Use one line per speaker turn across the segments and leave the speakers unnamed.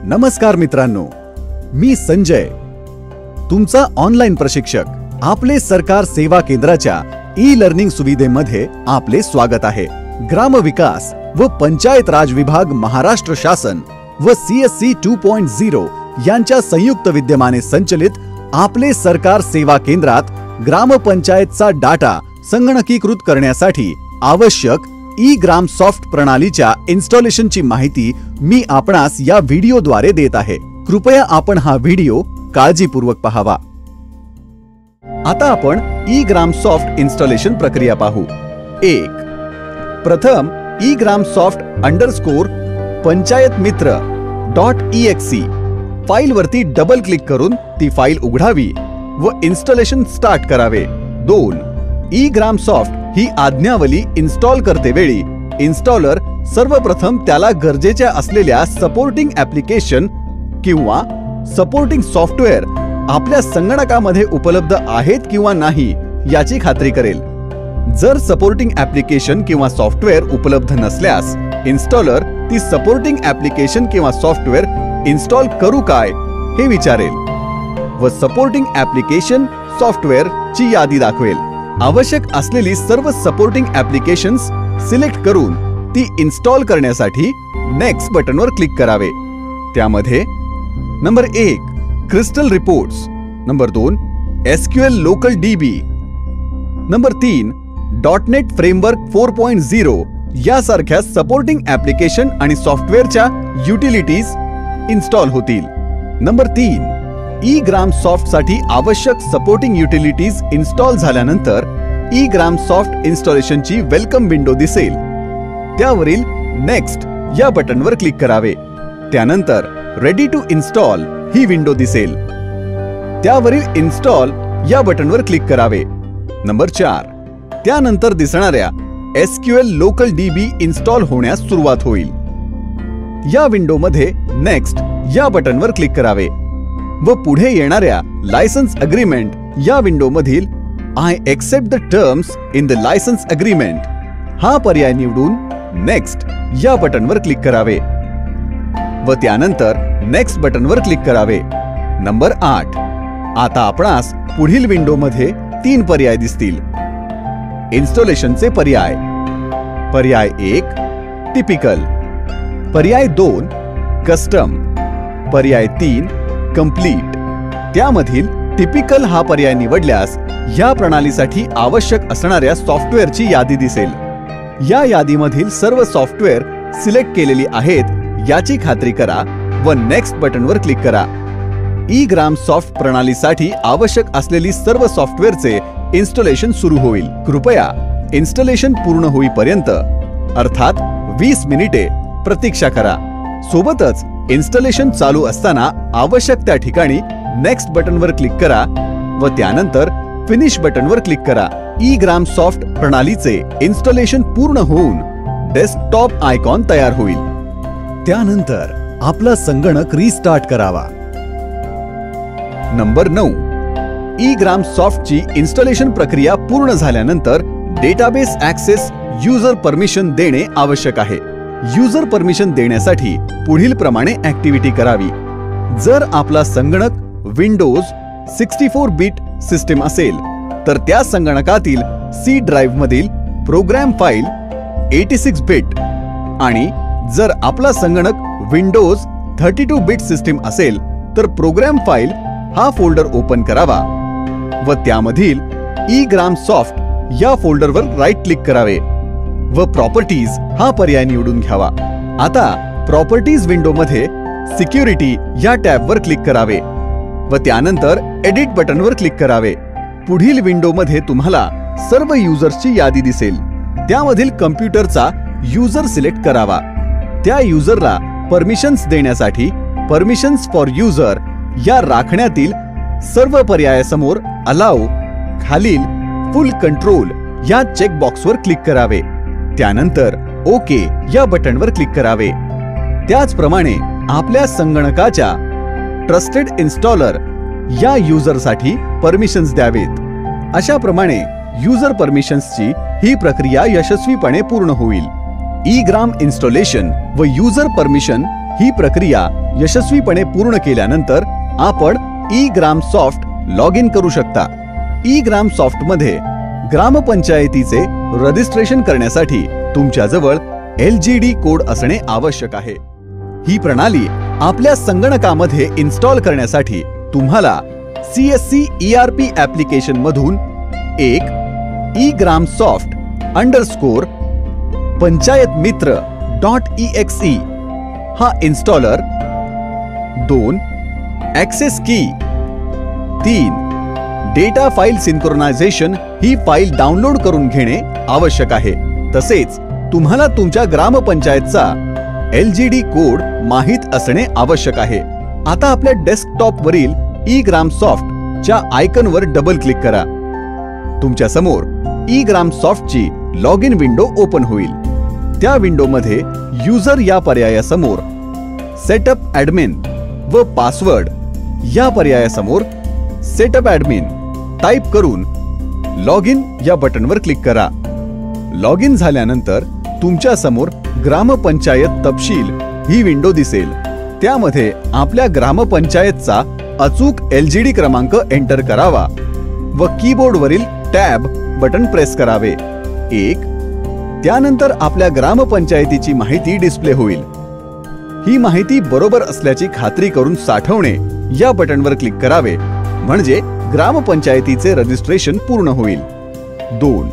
नमस्कार मित्रांनो, मी संजय, तुमचा ऑनलाईन प्रशिक्षक. आपले सरकार सेवा केंद्राच्या ई-लर्निंग सुविधेमध्ये आपले स्वागत आहे. ग्रामविकास व पंचायत राज विभाग, महाराष्ट्र शासन व CSC 2.0 यांच्या संयुक्त विद्यमाने संचलित आपले सरकार सेवा केंद्रात ग्रामपंचायतचा डाटा संगणकीकृत करण्यासाठी आवश्यक ई-ग्राम सॉफ्ट प्रणालीच्या इन्स्टॉलेशनची माहिती मी आपणास या व्हिडिओद्वारे देत आहे. कृपया आपण हा व्हिडिओ काळजीपूर्वक पाहावा. आता आपण ई-ग्राम सॉफ्ट इन्स्टॉलेशन प्रक्रिया पाहू. 1. प्रथम ई-ग्राम सॉफ्ट अंडरस्कोर पंचायत मित्र .exe फाईल वरती डबल क्लिक करून ती फाईल उघडावी व इन्स्टॉलेशन स्टार्ट करावे. 2. ई-ग्राम सॉफ्ट ही आज्ञावली इन्स्टॉल करतेवेळी इन्स्टॉलर सर्वप्रथम त्याला गरजेच्या असलेल्या सपोर्टिंग ऍप्लिकेशन किंवा सपोर्टिंग सॉफ्टवेअर आपल्या संगणकामध्ये उपलब्ध आहेत किंवा नाही याची खात्री करेल. जर सपोर्टिंग ऍप्लिकेशन किंवा सॉफ्टवेअर उपलब्ध नसल्यास इन्स्टॉलर ती सपोर्टिंग ऍप्लिकेशन किंवा सॉफ्टवेअर इन्स्टॉल करू काय हे विचारेल व सपोर्टिंग ऍप्लिकेशन सॉफ्टवेअर ची यादी दाखवेल. आवश्यक असलेली सर्व सपोर्टिंग ऍप्लिकेशन्स सिलेक्ट करून ती इन्स्टॉल करण्यासाठी नेक्स्ट बटनवर क्लिक करावे. त्यामध्ये number 1 crystal reports, number 2 SQL local DB, number 3 .NET framework 4.0 यासारख्या सपोर्टिंग ऍप्लिकेशन आणि सॉफ्टवेअरच्या युटिलिटीज इन्स्टॉल होतील. नंबर 3 ई-ग्राम सॉफ्ट साठी आवश्यक सपोर्टिंग युटिलिटीज इन्स्टॉल झाल्यानंतर ई-ग्राम सॉफ्ट इन्स्टॉलेशनची वेलकम विंडो दिसेल. त्यावरील नेक्स्ट या बटनवर क्लिक करावे. त्यानंतर रेडी टू इन्स्टॉल ही विंडो दिसेल. त्यावरील इन्स्टॉल या बटनवर क्लिक करावे. नंबर 4 त्यानंतर दिसणाऱ्या SQL लोकल DB इन्स्टॉल होण्यास सुरुवात होईल. या विंडोमध्ये नेक्स्ट या बटनवर क्लिक करावे व पुढे येणाऱ्या लायसन्स अग्रीमेंट या विंडोमधील I accept the terms in the license agreement हा पर्याय निवडून नेक्स्ट या बटनवर क्लिक करावे व त्यानंतर नेक्स्ट बटनवर क्लिक करावे. नंबर 8 आता आपणास पुढील विंडोमध्ये 3 पर्याय दिसतील. इन्स्टॉलेशनचे पर्याय. पर्याय 1 टिपिकल, पर्याय 2 कस्टम, पर्याय 3 कंप्लीट. त्यामधील टिपिकल हा पर्याय निवडल्यास या प्रणालीसाठी आवश्यक असणाऱ्या सॉफ्टवेअरची यादी दिसेल. या यादीमधील सर्व सॉफ्टवेअर सिलेक्ट केलेली आहेत याची खात्री करा व नेक्स्ट बटनवर क्लिक करा. ई-ग्राम सॉफ्ट प्रणालीसाठी आवश्यक असलेली सर्व सॉफ्टवेअरचे इन्स्टॉलेशन सुरू होईल. कृपया इन्स्टॉलेशन पूर्ण होईपर्यंत अर्थात 20 मिनिटे प्रतीक्षा करा. सोबतच इन्स्टॉलेशन चालू असताना आवश्यक त्या ठिकाणी नेक्स्ट बटनवर क्लिक करा व त्यानंतर फिनिश बटनवर क्लिक करा. ई-ग्राम सॉफ्ट प्रणालीचे इन्स्टॉलेशन पूर्ण होऊन डेस्कटॉप आयकॉन तयार होईल. त्यानंतर आपला संगणक रिस्टार्ट करावा. नंबर 9 ई-ग्राम सॉफ्टची इन्स्टॉलेशन प्रक्रिया पूर्ण झाल्यानंतर डेटाबेस ऍक्सेस युजर परमिशन देणे आवश्यक आहे. युजर परमिशन देण्यासाठी पुढील प्रमाणे ऍक्टिव्हिटी करावी. जर आपला संगणक विंडोज 64 बिट सिस्टीम असेल तर त्या संगणकातील C ड्राइव्ह मधील प्रोग्राम फाईल 86 बिट आणि जर आपला संगणक विंडोज 32 बिट सिस्टीम असेल तर प्रोग्राम फाईल हा फोल्डर ओपन करावा व त्यामधील ई-ग्राम सॉफ्ट या फोल्डरवर राईट क्लिक करावे व प्रॉपर्टीज हा पर्याय निवडून घ्यावा. आता प्रॉपर्टीज विंडोमध्ये सिक्युरिटी या टॅबवर क्लिक करावे व त्यानंतर एडिट बटनवर क्लिक करावे. पुढील विंडोमध्ये तुम्हाला सर्व युजर्सची यादी दिसेल. त्यामधील कम्प्युटरचा युजर सिलेक्ट करावा. त्या युजरला परमिशन्स देण्यासाठी परमिशन्स फॉर युजर या राखण्यातील सर्व पर्यायासमोर अलाउ खालील फुल कंट्रोल या चेक बॉक्सवर क्लिक करावे. त्यानंतर ओके या बटनवर क्लिक करावे. त्याचप्रमाणे आपल्या संगणकाच्या ट्रस्टेड इन्स्टॉलर या युजरसाठी परमिशन्स द्यावेत. अशा प्रमाणे युजर परमिशन्सची ही प्रक्रिया यशस्वीपणे पूर्ण होईल. ई-ग्राम इन्स्टॉलेशन व युजर परमिशन ही प्रक्रिया यशस्वीपणे पूर्ण केल्यानंतर आपण E gram soft log in करू शकता। ई ग्राम सॉफ्ट मध्ये ग्रामपंचायतीचे रजिस्ट्रेशन करण्यासाठी तुमच्याजवळ LGD कोड असणे आवश्यक आहे। ही प्रणाली आपल्या संगणकामध्ये इन्स्टॉल करण्यासाठी तुम्हाला CSC ERP ऍप्लिकेशन मधून एक egramsoft_panchayatmitra.exe हा इन्स्टॉलर, 2 ऍक्सेस की, 3 डेटा फाईल सिंक्रोनायझेशन ही फाईल डाउनलोड करून घेणे आवश्यक आहे। तसेच तुम्हाला तुमच्या ग्रामपंचायतचा LGD कोड माहित असणे आवश्यक आहे। आता आपल्या डेस्कटॉप वरील ई ग्राम सॉफ्ट च्या आयकॉनवर डबल क्लिक करा। तुमच्या समोर ई ग्राम सॉफ्ट ची लॉग इन विंडो ओपन होईल। त्या विंडोमध्ये युजर या पर्यायासमोर सेटअप ॲडमिन व पासवर्ड या पर्यायासमोर सेटअप ॲडमिन टाइप करून लॉग इन या बटनवर क्लिक करा। लॉग इन झाल्यानंतर तुमच्या समोर ग्रामपंचायत तपशील ही विंडो दिसेल। त्यामध्ये आपल्या ग्रामपंचायतचा अचूक LGD क्रमांक एंटर करावा व कीबोर्ड वरील टॅब बटन प्रेस करावे। 1 त्यानंतर आपल्या ग्रामपंचायतीची माहिती डिस्प्ले होईल। ही माहिती बरोबर असल्याची खात्री करून साठवणे या बटनवर क्लिक करावे, म्हणजे ग्रामपंचायतीचे रजिस्ट्रेशन पूर्ण होईल। 2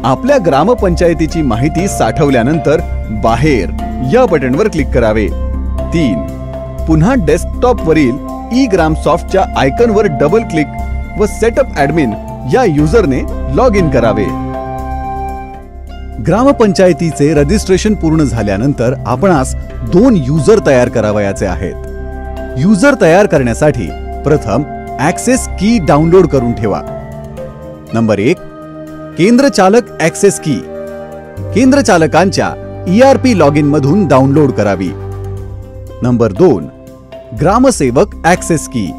आपल्या ग्रामपंचायतीची माहिती साठवल्यानंतर बाहेर या बटनवर क्लिक करावे। 3 पुन्हा डेस्कटॉप वरील ई ग्राम सॉफ्टच्या आयकॉनवर डबल क्लिक व सेटअप ॲडमिन या युजरने लॉग इन करावे। ग्रामपंचायतीचे रजिस्ट्रेशन पूर्ण झाल्यानंतर आपणास 2 युजर तयार करावयाचे आहेत। युजर तयार करण्यासाठी प्रथम ऍक्सेस की डाउनलोड करून ठेवा। नंबर 1 केंद्रचालक ऍक्सेस की केंद्रचालकांच्या ERP लॉग इन मधून डाउनलोड करावी। नंबर 2 ग्रामसेवक ऍक्सेस की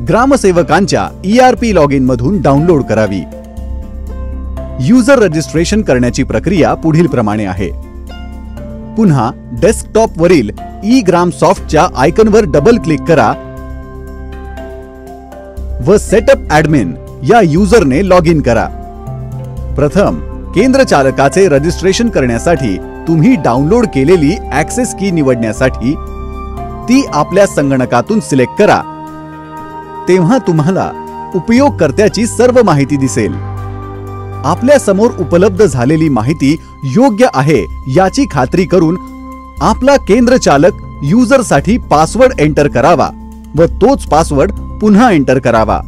ग्रामसेवकांच्या ERP लॉग इन मधून डाउनलोड करावी। युजर रजिस्ट्रेशन करण्याची प्रक्रिया पुढील प्रमाणे आहे। पुन्हा डेस्कटॉप वरील ई ग्राम सॉफ्टच्या आयकॉनवर डबल क्लिक करा व सेटअप ॲडमिन या युजरने लॉग इन करा। प्रथम केंद्रचालकाचे रजिस्ट्रेशन करण्यासाठी तुम्ही डाउनलोड केलेली ऍक्सेस की निवडण्यासाठी ती आपल्या संगणकातून सिलेक्ट करा। तेव्हा तुम्हाला उपयोगकर्त्याची सर्व माहिती दिसेल। आपल्या समोर उपलब्ध झालेली माहिती योग्य आहे याची खात्री करून आपला केंद्रचालक युजरसाठी पासवर्ड एंटर करावा व तोच पासवर्ड पुन्हा एंटर करावा।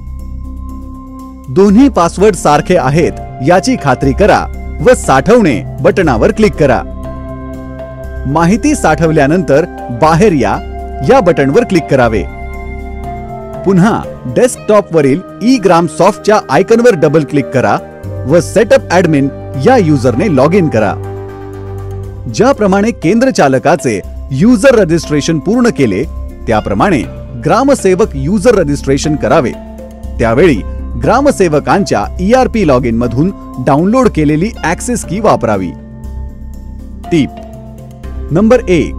दोन्ही पासवर्ड सारखे आहेत याची खात्री करा व साठवणे बटनावर क्लिक करा। माहिती साठवल्यानंतर बाहेर या बटनवर क्लिक करावे। पुन्हा डेस्कटॉप वरील ई ग्राम सॉफ्टच्या आयकॉनवर डबल क्लिक करा व सेटअप ॲडमिन या युजरने लॉग इन करा। ज्याप्रमाणे केंद्रचालकाचे युजर रजिस्ट्रेशन पूर्ण केले त्याप्रमाणे ग्रामसेवक युजर रजिस्ट्रेशन करावे। त्यावेळी ग्रामसेवकांच्या ERP लॉग इन मधून डाउनलोड केलेली ऍक्सेस की वापरावी। टिप नंबर 1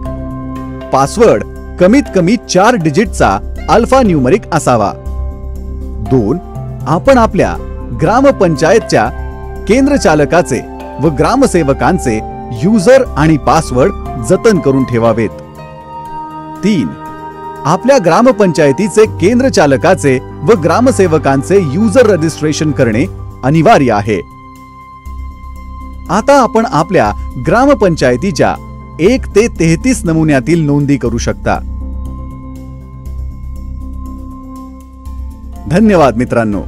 पासवर्ड कमीत कमी 4 डिजिटचा अल्फा न्यूमरिक असावा। 2 आपण आपल्या ग्रामपंचायतच्या केंद्रचालकाचे व ग्रामसेवकांचे युजर आणि पासवर्ड जतन करून ठेवावेत। 3 आपल्या ग्रामपंचायतीचे केंद्रचालकाचे व ग्रामसेवकांचे युजर रजिस्ट्रेशन करणे अनिवार्य आहे। आता आपण आपल्या ग्रामपंचायतीच्या 1 ते 33 नमुन्यातील नोंदी करू शकता। धन्यवाद मित्रांनो,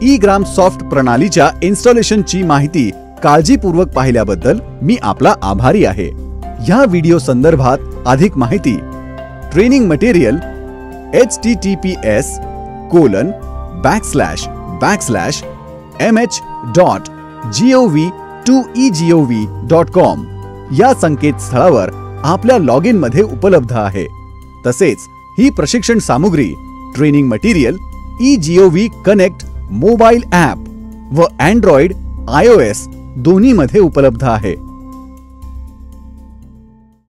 ई ग्राम सॉफ्ट प्रणालीच्या इन्स्टॉलेशनची माहिती काळजीपूर्वक पाहिल्याबद्दल मी आपला आभारी आहे। या व्हिडिओ संदर्भात अधिक माहिती ट्रेनिंग मटेरियल https://mh.gov2egov.com या संकेतस्थळावर आपल्या लॉग इन मध्ये उपलब्ध आहे। तसेच ही प्रशिक्षण सामुग्री training material eGov connect mobile app व Android iOS दोन्ही मध्ये उपलब्ध आहे।